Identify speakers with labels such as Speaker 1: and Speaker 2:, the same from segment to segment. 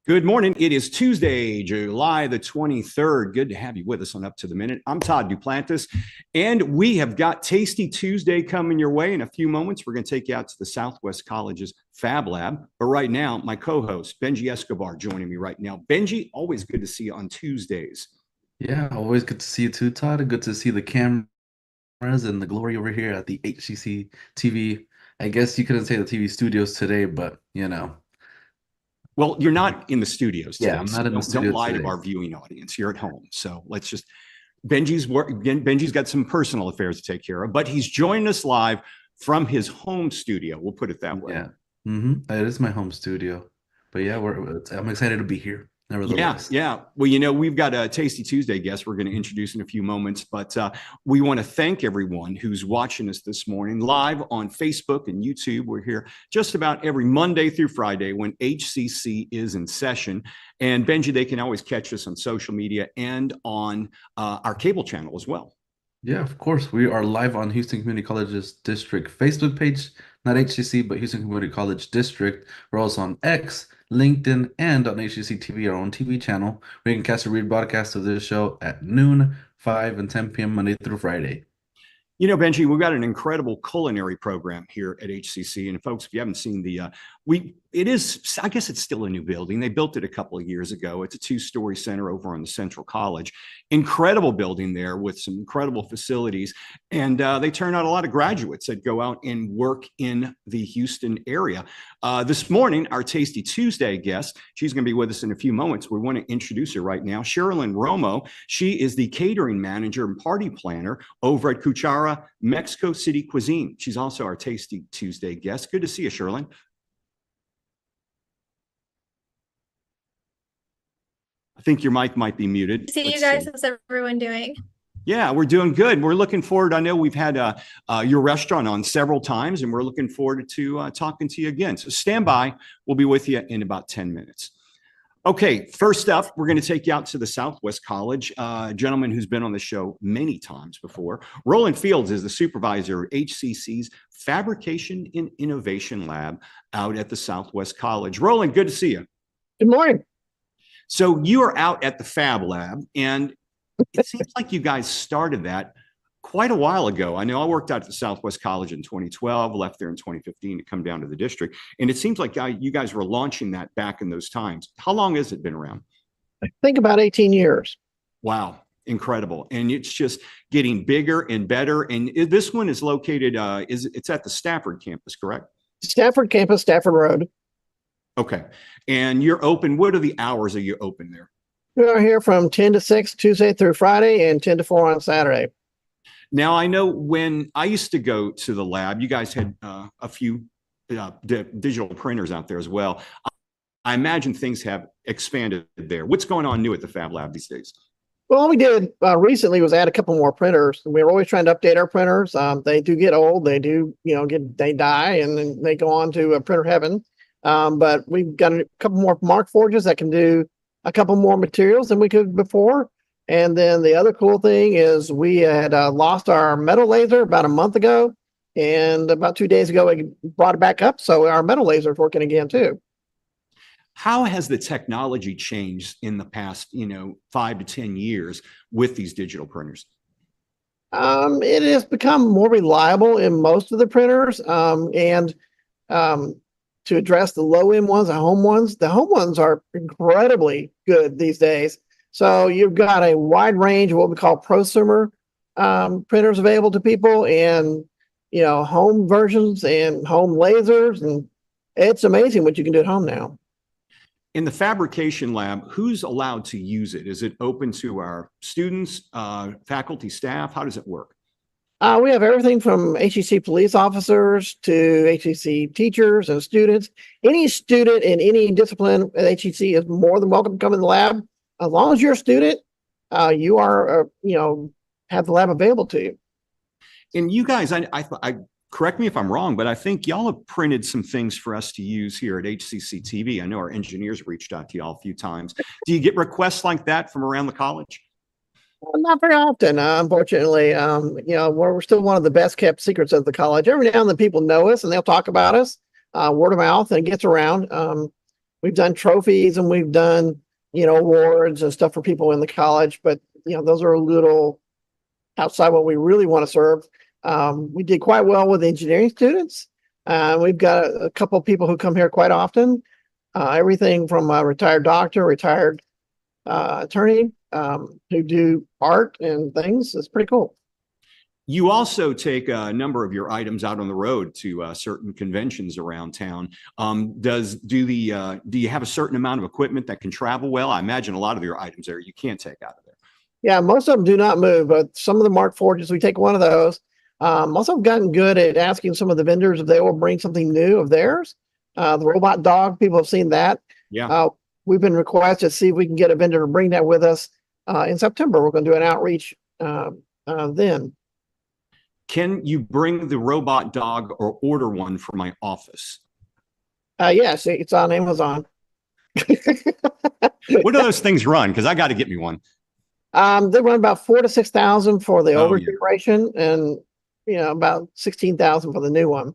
Speaker 1: Good morning. It is Tuesday, July the 23rd. Good to have you with us on Up to the Minute. I'm Todd Duplantis, and we have got Tasty Tuesday coming your way. In a few moments, we're going to take you out to the Southwest College's Fab Lab. But right now, my co-host, Benji Escobar, joining me right now. Benji, always good to see you on Tuesdays.
Speaker 2: Yeah, always good to see you too, Todd. And good to see the cameras and the glory over here at the HCC TV. I guess you couldn't say the TV studios today, but
Speaker 1: Well, you're not in the studios
Speaker 2: yeah,
Speaker 1: today,
Speaker 2: I'm
Speaker 1: so
Speaker 2: not in the
Speaker 1: don't
Speaker 2: studio
Speaker 1: lie to
Speaker 2: today.
Speaker 1: our viewing audience. You're at home. So let's just Benji's got some personal affairs to take care of, but he's joining us live from his home studio. We'll put it that way.
Speaker 2: Yeah, it is my home studio, but yeah, I'm excited to be here.
Speaker 1: Yeah,
Speaker 2: Nevertheless,
Speaker 1: yeah. Well, we've got a Tasty Tuesday guest we're going to introduce in a few moments, but we want to thank everyone who's watching us this morning live on Facebook and YouTube. We're here just about every Monday through Friday when HCC is in session. And Benji, they can always catch us on social media and on our cable channel as well.
Speaker 2: yeah, of course, we are live on Houston Community College's district Facebook page, not HCC, but Houston Community College District. We're also on X, LinkedIn, and on HCCTV, our own TV channel, where you can catch a rebroadcast of this show at noon, 5, and 10 p.m. Monday through Friday.
Speaker 1: Benji, we've got an incredible culinary program here at HCC. And folks, if you haven't seen I guess it's still a new building. They built it a couple of years ago. It's a 2-story center over on the Central College. Incredible building there with some incredible facilities. And they turn out a lot of graduates that go out and work in the Houston area. This morning, our Tasty Tuesday guest, she's going to be with us in a few moments. We want to introduce her right now. Sherlyn Romo. She is the catering manager and party planner over at Cuchara, Mexico City Cuisine. She's also our Tasty Tuesday guest. Good to see you, Sherlyn. I think your mic might be muted.
Speaker 3: See you guys. How's everyone doing?
Speaker 1: Yeah, we're doing good. We're looking forward. I know we've had your restaurant on several times, and we're looking forward to talking to you again. So stand by. We'll be with you in about 10 minutes. Okay, first up, we're going to take you out to the Southwest College. A gentleman who's been on the show many times before. Roland Fields is the supervisor at HCC's Fabrication and Innovation Lab out at the Southwest College. Roland, good to see you.
Speaker 4: Good morning.
Speaker 1: So you are out at the Fab Lab, and it seems like you guys started that quite a while ago. I know I worked out at the Southwest College in 2012, left there in 2015 to come down to the district. And it seems like you guys were launching that back in those times. How long has it been around?
Speaker 4: I think about 18 years.
Speaker 1: Wow. Incredible. And it's just getting bigger and better. And this one is located, it's at the Stafford campus, correct?
Speaker 4: Stafford campus, Stafford Road.
Speaker 1: Okay. And you're open. What are the hours that you're open there?
Speaker 4: We are here from 10 to 6, Tuesday through Friday, and 10 to 4 on Saturday.
Speaker 1: Now, I know when I used to go to the lab, you guys had a few digital printers out there as well. I imagine things have expanded there. What's going on new at the Fab Lab these days?
Speaker 4: Well, all we did recently was add a couple more printers. We're always trying to update our printers. They do get old. They do, they die, and then they go on to printer heaven. But we've got a couple more Mark Forges that can do a couple more materials than we could before. And then the other cool thing is we had lost our metal laser about a month ago, and about 2 days ago, we brought it back up. So our metal laser is working again too.
Speaker 1: How has the technology changed in the past, 5 to 10 years with these digital printers?
Speaker 4: It has become more reliable in most of the printers. To address the low-end ones, the home ones are incredibly good these days. So you've got a wide range of what we call prosumer printers available to people, and home versions and home lasers, and it's amazing what you can do at home now.
Speaker 1: In the fabrication lab, who's allowed to use it? Is it open to our students, faculty, staff? How does it work?
Speaker 4: We have everything from HCC police officers to HCC teachers and students. Any student in any discipline at HCC is more than welcome to come in the lab. As long as you're a student, you are, have the lab available to you.
Speaker 1: And you guys, I correct me if I'm wrong, but I think y'all have printed some things for us to use here at HCCTV. I know our engineers reached out to y'all a few times. Do you get requests like that from around the college?
Speaker 4: Not very often, unfortunately. We're still one of the best kept secrets of the college. Every now and then people know us and they'll talk about us, word of mouth, and it gets around. we've done trophies and we've done, awards and stuff for people in the college, but those are a little outside what we really want to serve. We did quite well with engineering students. We've got a couple of people who come here quite often. Everything from a retired doctor, retired attorney, who do art and things. It's pretty cool.
Speaker 1: You also take a number of your items out on the road to certain conventions around town. Do you have a certain amount of equipment that can travel well? I imagine a lot of your items there you can't take out of there.
Speaker 4: Yeah, most of them do not move, but some of the Mark Forges, we take one of those. Also have gotten good at asking some of the vendors if they will bring something new of theirs. The robot dog, people have seen that.
Speaker 1: Yeah.
Speaker 4: We've been requested to see if we can get a vendor to bring that with us in September. We're going to do an outreach then.
Speaker 1: Can you bring the robot dog or order one for my office?
Speaker 4: Yes, it's on Amazon.
Speaker 1: What do those things run? Because I got to get me one.
Speaker 4: They run about 4,000 to 6,000 for the older
Speaker 1: yeah.
Speaker 4: generation, and about 16,000 for the new one.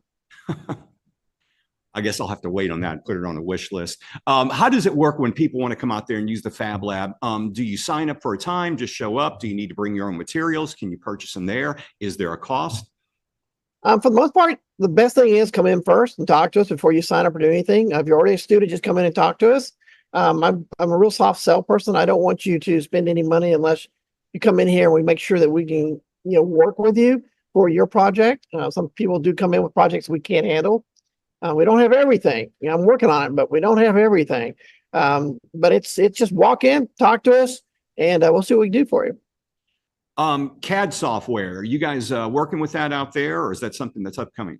Speaker 1: I guess I'll have to wait on that and put it on a wish list. How does it work when people want to come out there and use the Fab Lab? Do you sign up for a time, just show up? Do you need to bring your own materials? Can you purchase them there? Is there a cost?
Speaker 4: For the most part, the best thing is come in first and talk to us before you sign up or do anything. If you're already a student, just come in and talk to us. I'm a real soft sell person. I don't want you to spend any money unless you come in here and we make sure that we can, work with you for your project. Some people do come in with projects we can't handle. We don't have everything. I'm working on it, but we don't have everything. But it's just walk in, talk to us, and we'll see what we can do for you.
Speaker 1: CAD software, are you guys working with that out there, or is that something that's upcoming?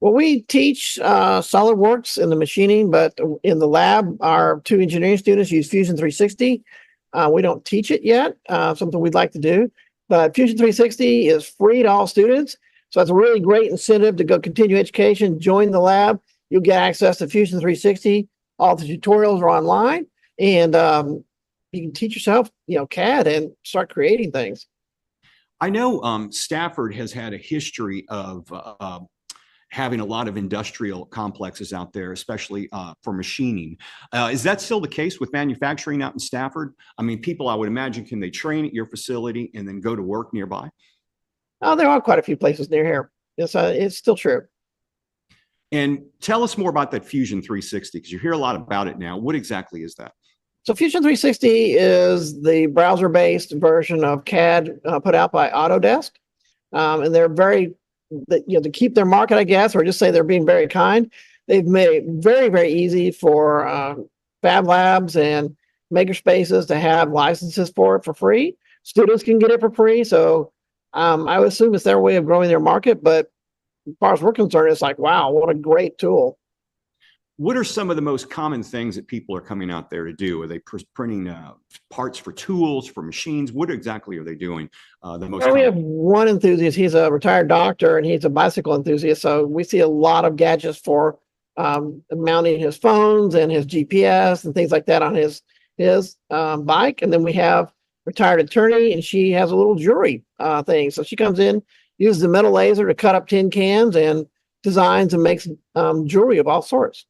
Speaker 4: Well, we teach SolidWorks in the machining, but in the lab, our 2 engineering students use Fusion 360. We don't teach it yet, something we'd like to do, but Fusion 360 is free to all students. So it's a really great incentive to go continue education, join the lab. You'll get access to Fusion 360. All the tutorials are online, and you can teach yourself, CAD and start creating things.
Speaker 1: I know Stafford has had a history of having a lot of industrial complexes out there, especially for machining. Is that still the case with manufacturing out in Stafford? I mean, people, I would imagine, can they train at your facility and then go to work nearby?
Speaker 4: Oh, there are quite a few places near here. It's still true.
Speaker 1: And tell us more about that Fusion 360, because you hear a lot about it now. What exactly is that?
Speaker 4: So Fusion 360 is the browser-based version of CAD put out by Autodesk. And they're to keep their market, I guess, or just say they're being very kind. They've made it very, very easy for Fab Labs and makerspaces to have licenses for it for free. Students can get it for free. So I would assume it's their way of growing their market, but as far as we're concerned, it's like, wow, what a great tool.
Speaker 1: What are some of the most common things that people are coming out there to do? Are they printing parts for tools, for machines? What exactly are they doing?
Speaker 4: We have one enthusiast. He's a retired doctor and he's a bicycle enthusiast. So we see a lot of gadgets for mounting his phones and his GPS and things like that on his bike. And then we have retired attorney, and she has a little jewelry thing. So she comes in, uses the metal laser to cut up tin cans and designs and makes jewelry of all sorts.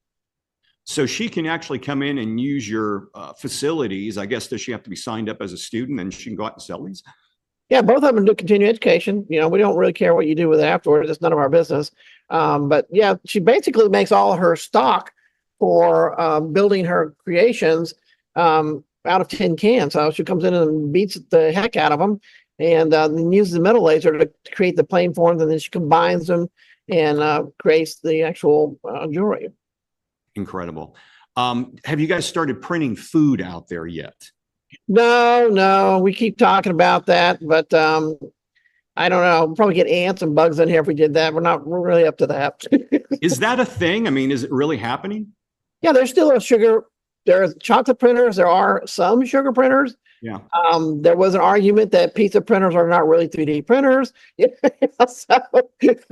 Speaker 1: So she can actually come in and use your facilities. I guess, does she have to be signed up as a student and she can go out and sell these?
Speaker 4: Yeah, both of them do continue education. We don't really care what you do with it afterwards. It's none of our business. But yeah, she basically makes all her stock for building her creations out of tin cans. So she comes in and beats the heck out of them and then uses the metal laser to create the plane forms, and then she combines them and creates the actual jewelry.
Speaker 1: Incredible. Have you guys started printing food out there yet?
Speaker 4: No, we keep talking about that, but I don't know. We'll probably get ants and bugs in here if we did that. We're really up to that.
Speaker 1: Is that a thing? I mean, is it really happening?
Speaker 4: Yeah, there's still there's chocolate printers. There are some sugar printers.
Speaker 1: Yeah.
Speaker 4: There was an argument that pizza printers are not really 3D printers. So it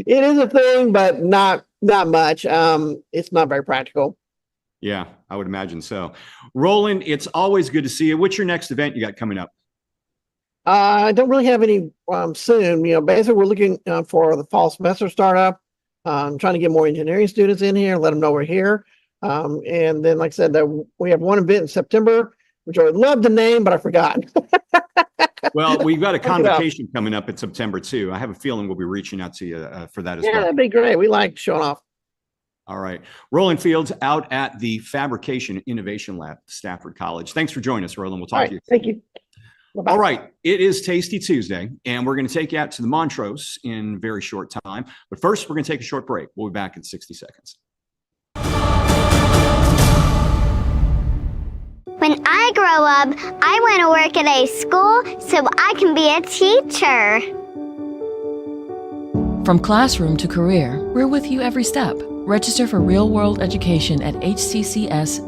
Speaker 4: is a thing, but not much. It's not very practical.
Speaker 1: Yeah, I would imagine so. Roland, it's always good to see you. What's your next event you got coming up?
Speaker 4: I don't really have any soon. Basically, we're looking for the fall semester startup. Trying to get more engineering students in here, let them know we're here. And then, like I said, we have one event in September, which I would love to name, but I forgot.
Speaker 1: Well, we've got a
Speaker 4: Look it up.
Speaker 1: convocation coming up in September too. I have a feeling we'll be reaching out to you for that as
Speaker 4: Yeah,
Speaker 1: well.
Speaker 4: that'd be great. We like showing off.
Speaker 1: All right. Roland Fields out at the Fabrication Innovation Lab, Stafford College. Thanks for joining us, Roland. We'll talk
Speaker 4: All right,
Speaker 1: to you.
Speaker 4: thank you. Bye-bye.
Speaker 1: All right. It is Tasty Tuesday, and we're going to take you out to the Montrose in a very short time. But first, we're going to take a short break. We'll be back in 60 seconds.
Speaker 5: When I grow up, I want to work at a school so I can be a teacher.
Speaker 6: From classroom to career, we're with you every step. Register for real-world education at hccs.edu.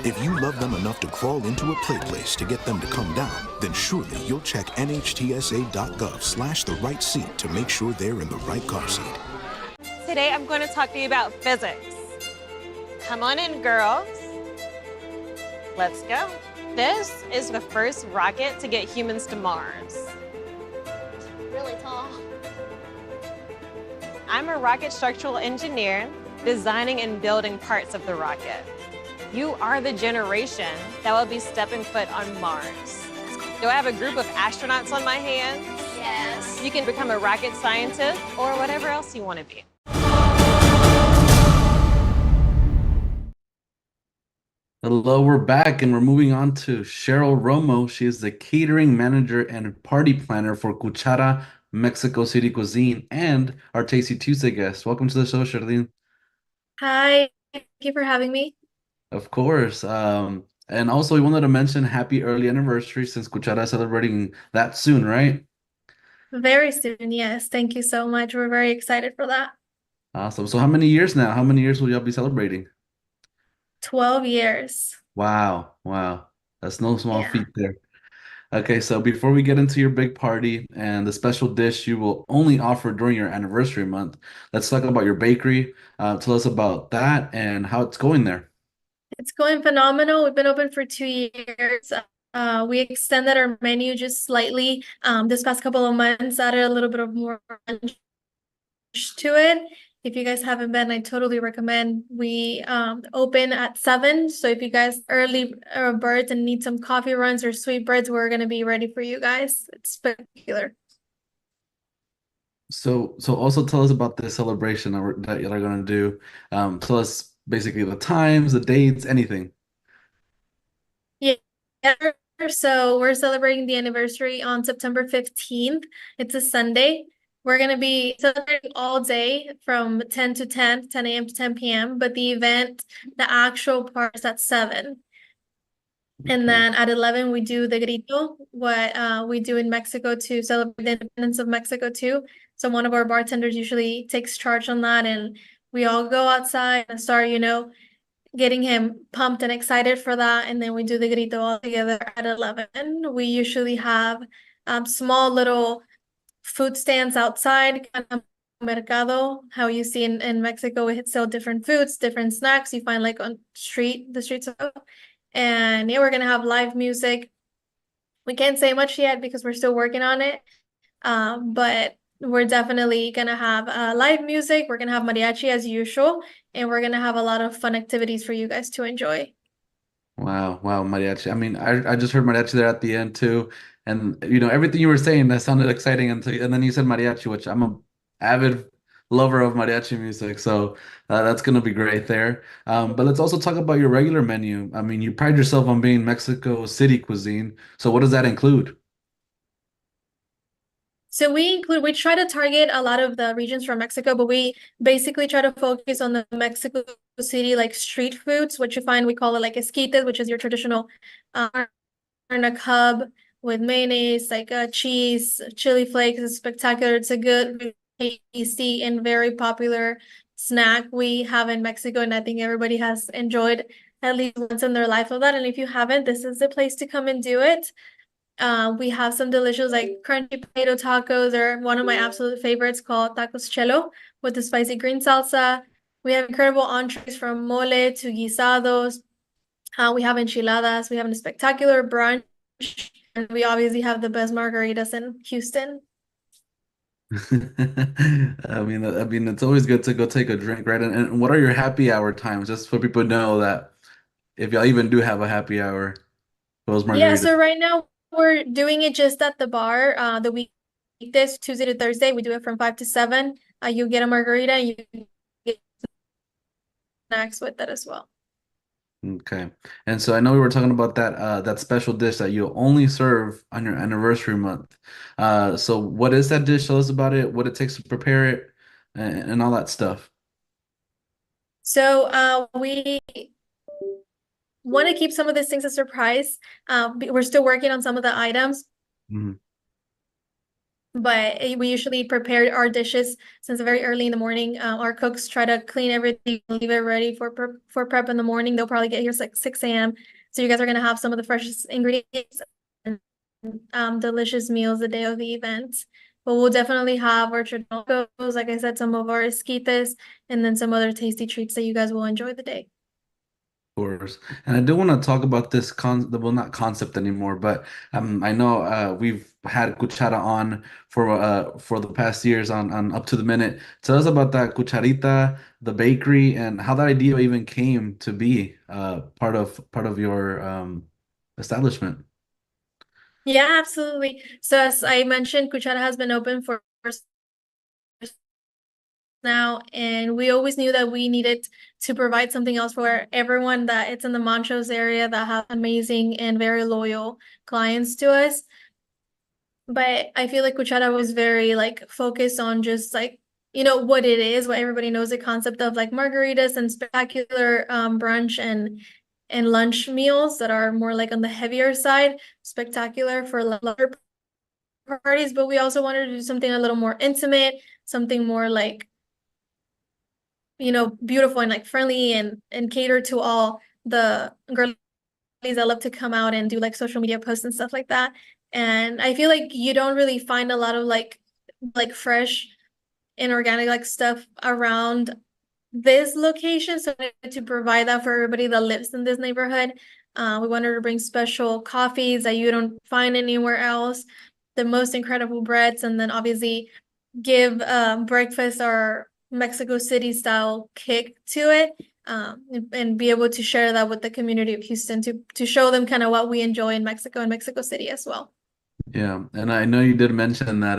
Speaker 7: If you love them enough to crawl into a play place to get them to come down, then surely you'll check nhtsa.gov/the right seat to make sure they're in the right car seat.
Speaker 8: Today I'm going to talk to you about physics. Come on in, girls. Let's go. This is the first rocket to get humans to Mars.
Speaker 5: Really tall.
Speaker 8: I'm a rocket structural engineer designing and building parts of the rocket. You are the generation that will be stepping foot on Mars. Do I have a group of astronauts on my hands?
Speaker 5: Yes.
Speaker 8: You can become a rocket scientist or whatever else you want to be.
Speaker 2: Hello, we're back and we're moving on to Cheryl Romo. She is the catering manager and party planner for Cuchara, Mexico City Cuisine, and our Tasty Tuesday guest. Welcome to the show, Sherlyn.
Speaker 3: Hi, thank you for having me.
Speaker 2: Of course. And also we wanted to mention happy early anniversary since Cuchara is celebrating that soon, right?
Speaker 3: Very soon, yes. Thank you so much. We're very excited for that.
Speaker 2: Awesome. So how many years now? How many years will y'all be celebrating?
Speaker 3: 12 years.
Speaker 2: Wow. Wow. That's no small
Speaker 3: Yeah.
Speaker 2: feat there. Okay, so before we get into your big party and the special dish you will only offer during your anniversary month, let's talk about your bakery. Tell us about that and how it's going there.
Speaker 3: It's going phenomenal. We've been open for 2 years. We extended our menu just slightly. This past couple of months, added a little bit of more crunch to it. If you guys haven't been, I totally recommend. We open at 7. So if you guys early birds and need some coffee runs or sweetbreads, we're gonna be ready for you guys. It's spectacular.
Speaker 2: So also tell us about this celebration that y'all are gonna do. Tell us basically the times, the dates, anything.
Speaker 3: Yeah. So we're celebrating the anniversary on September 15th. It's a Sunday. We're going to be celebrating all day from 10 to 10 a.m. to 10 p.m. But the event, the actual part is at 7. And
Speaker 2: Okay.
Speaker 3: then at 11, we do the grito, what we do in Mexico to celebrate the independence of Mexico too. So one of our bartenders usually takes charge on that, and we all go outside and start, getting him pumped and excited for that. And then we do the grito all together at 11. We usually have small little food stands outside, kind of mercado, how you see in Mexico, we sell different foods, different snacks you find like on the streets of. And yeah, we're gonna have live music. We can't say much yet because we're still working on it. But we're definitely gonna have live music. We're gonna have mariachi as usual, and we're gonna have a lot of fun activities for you guys to enjoy.
Speaker 2: Wow, mariachi. I mean, I just heard mariachi there at the end too, and everything you were saying that sounded exciting and then you said mariachi, which I'm a avid lover of mariachi music, so that's gonna be great there. But let's also talk about your regular menu. I mean, you pride yourself on being Mexico City cuisine, so what does that include?
Speaker 3: So we try to target a lot of the regions from Mexico, but we basically try to focus on the Mexico City like street foods, which you find we call it like esquites, which is your traditional arna hub with mayonnaise, like cheese, chili flakes. It's spectacular. It's a good, tasty, and very popular snack we have in Mexico, and I think everybody has enjoyed at least once in their life of that. And if you haven't, this is the place to come and do it. We have some delicious like crunchy potato tacos, or one of my absolute favorites called tacos cello with the spicy green salsa. We have incredible entrees from mole to guisados. We have enchiladas. We have a spectacular brunch, and we obviously have the best margaritas in Houston.
Speaker 2: I mean, it's always good to go take a drink, right? And what are your happy hour times? Just for people to know that if y'all even do have a happy hour, those
Speaker 3: Yeah,
Speaker 2: margaritas.
Speaker 3: so right now we're doing it just at the bar. The weekdays, Tuesday to Thursday, we do it from 5 to 7. You get a margarita and you get snacks with it as well.
Speaker 2: Okay. And so I know we were talking about that special dish that you only serve on your anniversary month. So what is that dish? Tell us about it, what it takes to prepare it, and all that stuff.
Speaker 3: So we want to keep some of these things a surprise. We're still working on some of the items,
Speaker 2: Mhm.
Speaker 3: but we usually prepare our dishes since very early in the morning. Our cooks try to clean everything, leave it ready for prep in the morning. They'll probably get here like 6 a.m. So you guys are gonna have some of the freshest ingredients and delicious meals the day of the event. But we'll definitely have our traditional tacos, like I said, some of our esquites, and then some other tasty treats that you guys will enjoy the day.
Speaker 2: Course. And I do want to talk about this well, not concept anymore, but I know we've had Cuchara on for the past years on Up to the Minute. Tell us about that Cucharita, the bakery, and how that idea even came to be part of your establishment.
Speaker 3: Yeah, absolutely. So as I mentioned, Cuchara has been open for now, and we always knew that we needed to provide something else for everyone that it's in the Montrose area that have amazing and very loyal clients to us. But I feel like Cuchara was very like focused on just like, what it is, what everybody knows, the concept of like margaritas and spectacular brunch and lunch meals that are more like on the heavier side, spectacular for larger parties. But we also wanted to do something a little more intimate, something more like, beautiful and like friendly and cater to all the girlies that love to come out and do like social media posts and stuff like that. And I feel like you don't really find a lot of like fresh and organic like stuff around this location. So to provide that for everybody that lives in this neighborhood, we wanted to bring special coffees that you don't find anywhere else, the most incredible breads, and then obviously give breakfast or Mexico City style kick to it, and be able to share that with the community of Houston to show them kind of what we enjoy in Mexico and Mexico City as well.
Speaker 2: Yeah, and I know you did mention that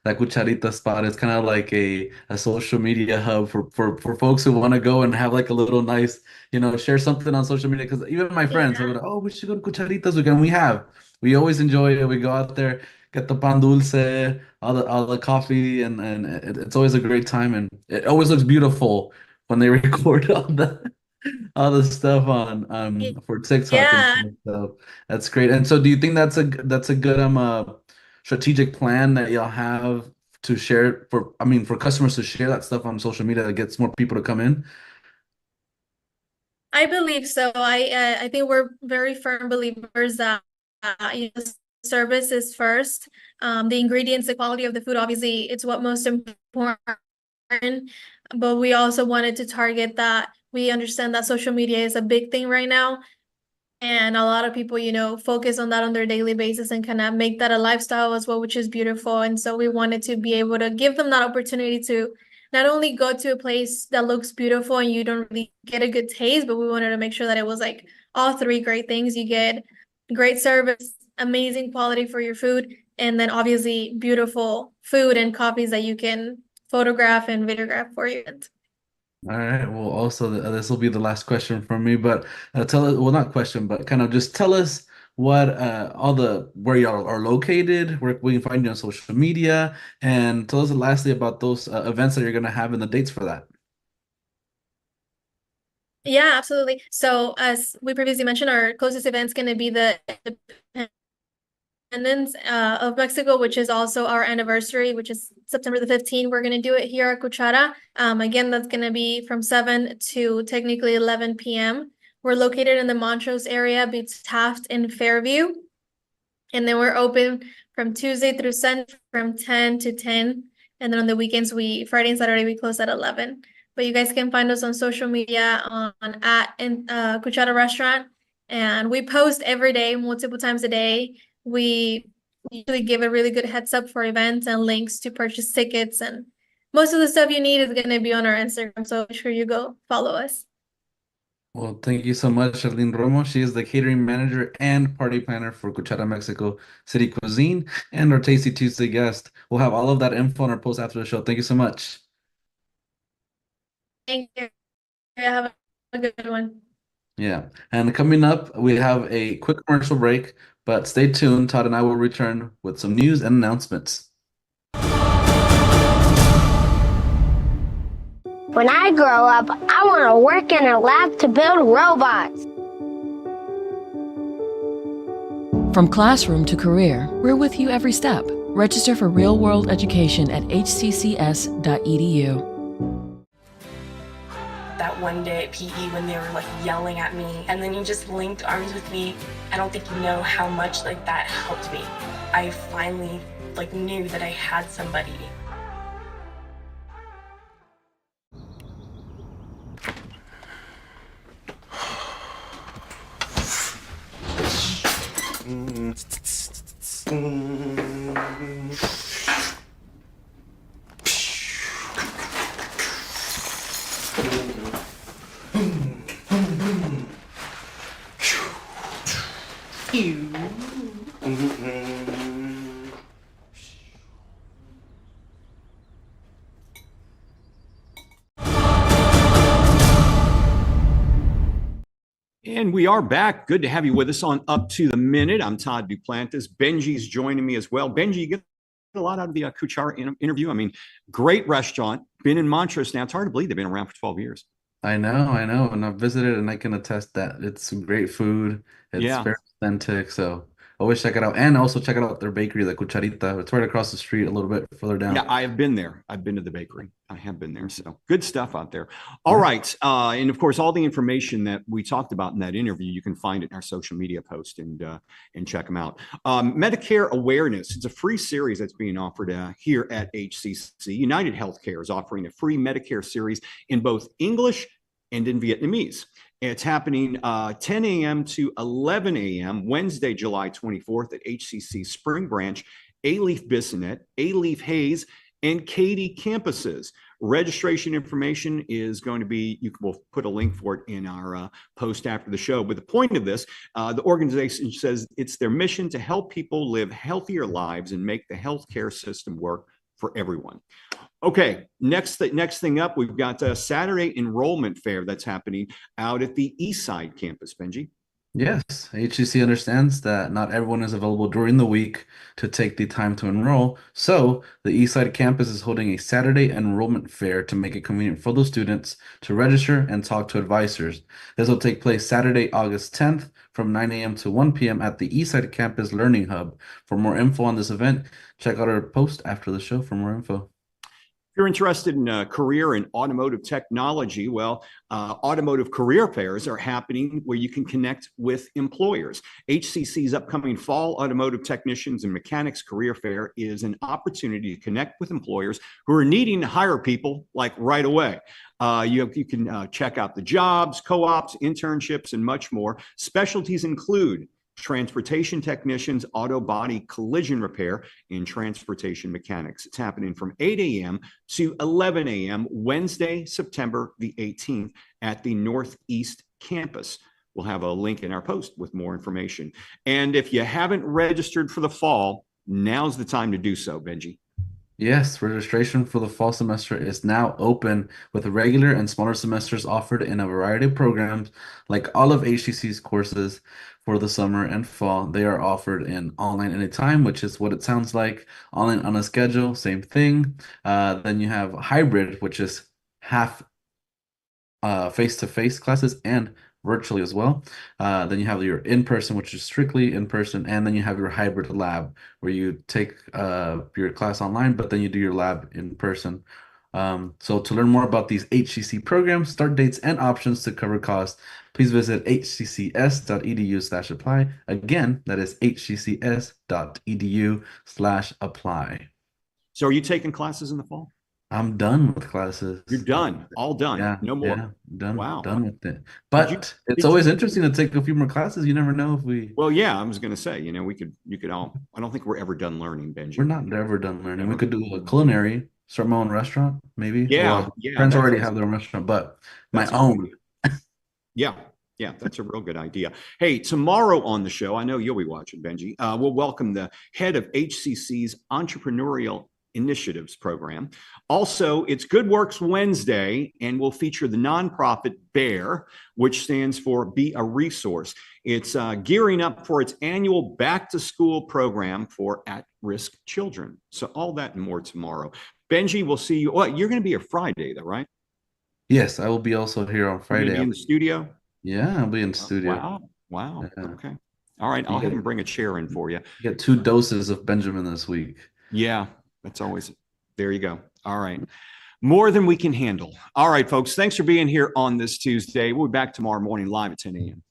Speaker 2: that Cucharita spot is kind of like a social media hub for folks who want to go and have like a little nice, share something on social media. Because even my friends
Speaker 3: Yeah.
Speaker 2: are like, oh, we should go to Cucharitas weekend. We always enjoy it. We go out there, get the pan dulce, all the coffee, and it's always a great time. And it always looks beautiful when they record all the stuff on for TikTok and
Speaker 3: Yeah,
Speaker 2: stuff. So that's great. And so do you think that's a good strategic plan that y'all have to share for customers to share that stuff on social media that gets more people to come in?
Speaker 3: I believe so. I think we're very firm believers that service is first. The ingredients, the quality of the food, obviously, it's what most important. But we also wanted to target that. We understand that social media is a big thing right now. And a lot of people, focus on that on their daily basis and kind of make that a lifestyle as well, which is beautiful. And so we wanted to be able to give them that opportunity to not only go to a place that looks beautiful and you don't really get a good taste, but we wanted to make sure that it was like all three great things. You get great service, amazing quality for your food, and then obviously beautiful food and coffees that you can photograph and videograph for your event.
Speaker 2: All right. Well, also this will be the last question from me, but tell us, well, not question, but kind of just tell us what where y'all are located, where we can find you on social media, and tell us lastly about those events that you're gonna have and the dates for that.
Speaker 3: Yeah, absolutely. So as we previously mentioned, our closest event is going to be the Independence of Mexico, which is also our anniversary, which is September the 15th. We're going to do it here at Cuchara. Again, that's going to be from 7 to technically 11 p.m. We're located in the Montrose area between Taft and Fairview. And then we're open from Tuesday through Sunday from 10 to 10. And then on the weekends, Friday and Saturday, we close at 11. But you guys can find us on social media at Cuchara Restaurant. And we post every day, multiple times a day. We usually give a really good heads up for events and links to purchase tickets, and most of the stuff you need is going to be on our Instagram, so make sure you go follow us.
Speaker 2: Well, thank you so much, Sherlyn Romo. She is the catering manager and party planner for Cuchara Mexico City Cuisine and our Tasty Tuesday guest. We'll have all of that info on our post after the show. Thank you so much.
Speaker 3: Thank you. Have a good one.
Speaker 2: Yeah. And coming up, we have a quick commercial break, but stay tuned. Todd and I will return with some news and announcements.
Speaker 5: When I grow up, I want to work in a lab to build robots.
Speaker 6: From classroom to career, we're with you every step. Register for real-world education at hccs.edu.
Speaker 9: That one day at PE when they were like yelling at me, and then you just linked arms with me. I don't think you know how much like that helped me. I finally like knew that I had somebody.
Speaker 1: And we are back. Good to have you with us on Up to the Minute. I'm Todd Duplantis. Benji's joining me as well. Benji, you get a lot out of the Cuchara interview. I mean, great restaurant. Been in Montrose now. It's hard to believe they've been around for 12 years.
Speaker 2: I know. And I've visited and I can attest that it's great food. It's
Speaker 1: Yeah.
Speaker 2: very authentic. So always check it out. And also check out their bakery, the Cucharita. It's right across the street, a little bit further down.
Speaker 1: Yeah, I have been there. I've been to the bakery. I have been there. So good stuff out there. All right. And of course, all the information that we talked about in that interview, you can find it in our social media post and check them out. Medicare Awareness. It's a free series that's being offered here at HCC. United Healthcare is offering a free Medicare series in both English and in Vietnamese. It's happening 10 a.m. to 11 a.m. Wednesday, July 24th at HCC Spring Branch, A-Leaf Bissonnet, A-Leaf Hayes, and Katy campuses. Registration information is going to be, we'll put a link for it in our post after the show. But the point of this, the organization says it's their mission to help people live healthier lives and make the healthcare system work for everyone. Okay, next thing up, we've got a Saturday enrollment fair that's happening out at the Eastside campus, Benji.
Speaker 2: Yes, HCC understands that not everyone is available during the week to take the time to enroll. So the Eastside campus is holding a Saturday enrollment fair to make it convenient for those students to register and talk to advisors. This will take place Saturday, August 10th from 9 a.m. to 1 p.m. at the Eastside Campus Learning Hub. For more info on this event, check out our post after the show for more info.
Speaker 1: If you're interested in a career in automotive technology, well, automotive career fairs are happening where you can connect with employers. HCC's upcoming Fall Automotive Technicians and Mechanics Career Fair is an opportunity to connect with employers who are needing to hire people like right away. You can check out the jobs, co-ops, internships, and much more. Specialties include transportation technicians, auto body collision repair, and transportation mechanics. It's happening from 8 a.m. to 11 a.m. Wednesday, September the 18th at the Northeast campus. We'll have a link in our post with more information. And if you haven't registered for the fall, now's the time to do so, Benji.
Speaker 2: Yes, registration for the fall semester is now open with regular and smaller semesters offered in a variety of programs. Like all of HCC's courses for the summer and fall, they are offered in online anytime, which is what it sounds like. Online on a schedule, same thing. Then you have hybrid, which is half face-to-face classes and virtually as well. Then you have your in-person, which is strictly in-person, and then you have your hybrid lab where you take your class online, but then you do your lab in person. So to learn more about these HCC programs, start dates, and options to cover costs, please visit hccs.edu/apply. Again, that is hccs.edu/apply.
Speaker 1: So are you taking classes in the fall?
Speaker 2: I'm done with classes.
Speaker 1: You're done, all done,
Speaker 2: Yeah,
Speaker 1: no more.
Speaker 2: yeah, done,
Speaker 1: Wow.
Speaker 2: done with it.
Speaker 1: Did
Speaker 2: But it's
Speaker 1: did
Speaker 2: always interesting to take a few more classes. You never know if we.
Speaker 1: Well, yeah, I was going to say, you could all, I don't think we're ever done learning, Benji.
Speaker 2: We're not ever done learning. We
Speaker 1: Never.
Speaker 2: could do a culinary, start my own restaurant, maybe.
Speaker 1: Yeah,
Speaker 2: Well,
Speaker 1: yeah,
Speaker 2: friends
Speaker 1: that's
Speaker 2: already
Speaker 1: awesome.
Speaker 2: have their own restaurant, but my
Speaker 1: That's a good
Speaker 2: own.
Speaker 1: idea. Yeah, yeah, that's a real good idea. Hey, tomorrow on the show, I know you'll be watching, Benji. We'll welcome the head of HCC's Entrepreneurial Initiatives program. Also, it's Good Works Wednesday, and we'll feature the nonprofit BEAR, which stands for Be a Resource. It's gearing up for its annual back to school program for at-risk children. So all that and more tomorrow. Benji, we'll see you. You're going to be here Friday, though, right?
Speaker 2: Yes, I will be also here on
Speaker 1: You're
Speaker 2: Friday.
Speaker 1: gonna be in the studio?
Speaker 2: Yeah, I'll be in the studio.
Speaker 1: Wow. Wow.
Speaker 2: Yeah.
Speaker 1: Okay. All right. I'll have him bring a chair in for you.
Speaker 2: Get 2 doses of Benjamin this week.
Speaker 1: Yeah, that's always, there you go. All right. More than we can handle. All right, folks. Thanks for being here on this Tuesday. We'll be back tomorrow morning live at 10 a.m.